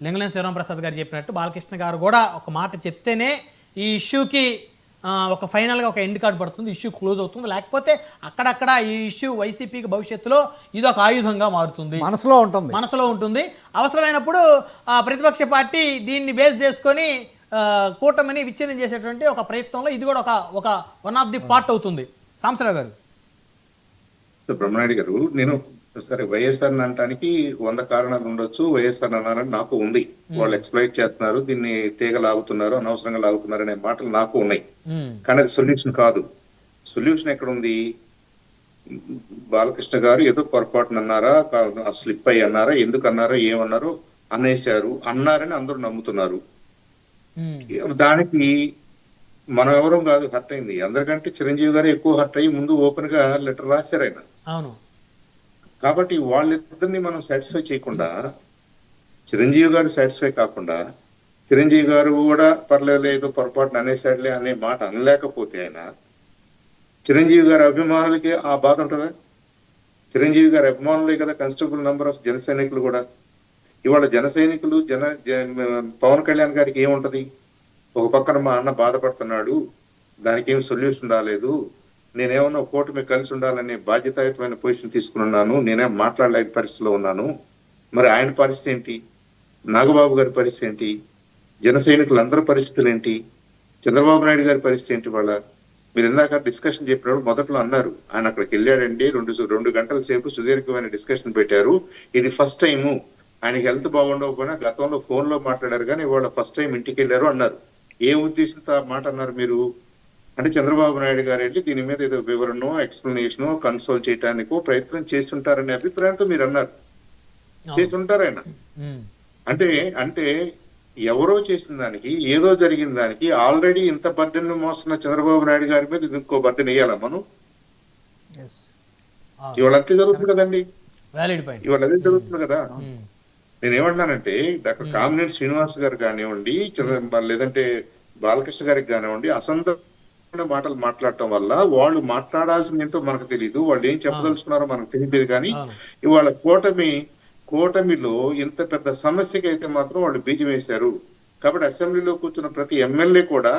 లింగలేని శివరామప్రసాద్ గారు చెప్పినట్టు బాలకృష్ణ గారు కూడా ఒక మాట చెప్తేనే ఈ ఇష్యూకి ఒక ఫైనల్గా ఒక ఎండ్ కార్డ్ పడుతుంది, ఇష్యూ క్లోజ్ అవుతుంది. లేకపోతే అక్కడక్కడ ఈ ఇష్యూ వైసీపీకి భవిష్యత్తులో ఇది ఒక ఆయుధంగా మారుతుంది, మనసులో ఉంటుంది. అవసరమైనప్పుడు ప్రతిపక్ష పార్టీ దీన్ని బేస్ చేసుకొని కూటమిని విచ్ఛిన్నం చేసేటువంటి ఒక ప్రయత్నంలో ఇది కూడా ఒక వన్ ఆఫ్ ది పార్ట్ అవుతుంది. సాంబశివరావు గారు. బ్రహ్మనాయుడు గారు, నేను సరే వైఎస్ఆర్ అనటానికి 100 కారణాలు ఉండొచ్చు. వైఎస్ఆర్ అన్నారని నాకు ఉంది. వాళ్ళు ఎక్స్ప్లైట్ చేస్తున్నారు, దీన్ని తీగ లాగుతున్నారు, అనవసరంగా లాగుతున్నారు అనే మాటలు నాకు ఉన్నాయి. కానీ అది సొల్యూషన్ కాదు. సొల్యూషన్ ఎక్కడ ఉంది? బాలకృష్ణ గారు ఏదో పొరపాటున అన్నారా, స్లిప్ అయ్యి అన్నారా, ఎందుకు అన్నారో ఏమన్నారో అనేశారు, అన్నారని అందరూ నమ్ముతున్నారు. దానికి మనం ఎవరం కాదు హర్ట్ అయింది. అందరికంటే చిరంజీవి గారు ఎక్కువ హర్ట్ అయ్యి ముందు ఓపెన్ గా లెటర్ రాశారు ఆయన. కాబట్టి వాళ్ళిద్దరిని మనం సాటిస్ఫై చేయకుండా, చిరంజీవి గారు సాటిస్ఫై కాకుండా, చిరంజీవి గారు కూడా పర్లేదు పొరపాటున అనేసాడులే అనే మాట అనలేకపోతే ఆయన, చిరంజీవి గారి అభిమానులకి ఆ బాధ ఉంటుందా? చిరంజీవి గారి అభిమానులే కదా కన్స్టబుల్ నంబర్ ఆఫ్ జన సైనికులు కూడా. ఇవాళ జన సైనికులు పవన్ కళ్యాణ్ గారికి ఏముంటది? ఒక పక్కన మా అన్న బాధపడుతున్నాడు, దానికి ఏం సొల్యూషన్ రాలేదు, నేనేమన్నా కూటమి కలిసి ఉండాలనే బాధ్యతాయుతమైన పొజిషన్ తీసుకున్నాను, నేనేం మాట్లాడలేని పరిస్థితిలో ఉన్నాను. మరి ఆయన పరిస్థితి ఏంటి? నాగబాబు గారి పరిస్థితి ఏంటి? జన సైనికులందరి పరిస్థితులు ఏంటి? చంద్రబాబు నాయుడు గారి పరిస్థితి ఏంటి? వాళ్ళ మీరు ఇందాక డిస్కషన్ చెప్పినప్పుడు మొదట్లో అన్నారు, ఆయన అక్కడికి వెళ్ళాడండి, 2 గంటల సేపు సుదీర్ఘమైన డిస్కషన్ పెట్టారు. ఇది ఫస్ట్ టైము, ఆయనకి హెల్త్ బాగుండకపోయినా గతంలో ఫోన్ లో మాట్లాడారు, కానీ ఇవాళ ఫస్ట్ టైం ఇంటికి వెళ్ళారు అన్నారు. ఏ ఉద్దేశంతో ఆ మాట అన్నారు మీరు? అంటే చంద్రబాబు నాయుడు గారు వెళ్ళి దీని మీద ఏదో వివరణో ఎక్స్ప్లెనేషనో కన్సోల్ చేయడానికో ప్రయత్నం చేస్తుంటారనే అభిప్రాయంతో మీరు అన్నారు. చేస్తుంటారు ఆయన. అంటే ఎవరో చేసిన దానికి, ఏదో జరిగిన దానికి ఆల్రెడీ ఇంత బర్డెన్ మోస్తున్న చంద్రబాబు నాయుడు గారి మీద ఇంకో బర్డెన్ వేయాలా మనం? ఇవాళ అంతే జరుగుతుంది కదండి, ఇవాళ అదే జరుగుతుంది కదా. నేనేమంటున్నానంటే డాక్టర్ కామినేని శ్రీనివాస్ గారు కానివ్వండి, లేదంటే బాలకృష్ణ గారికి కానివ్వండి, అసందర్భమైన మాటలు మాట్లాడటం వల్ల వాళ్ళు మాట్లాడాల్సింది ఏంటో మనకు తెలియదు, వాళ్ళు ఏం చెప్పదలుచుకున్నారో మనకు తెలియదు. కానీ ఇవాళ కూటమిలో ఇంత పెద్ద సమస్యకి అయితే మాత్రం వాళ్ళు బీజం వేశారు. కాబట్టి అసెంబ్లీలో కూర్చున్న ప్రతి ఎమ్మెల్యే కూడా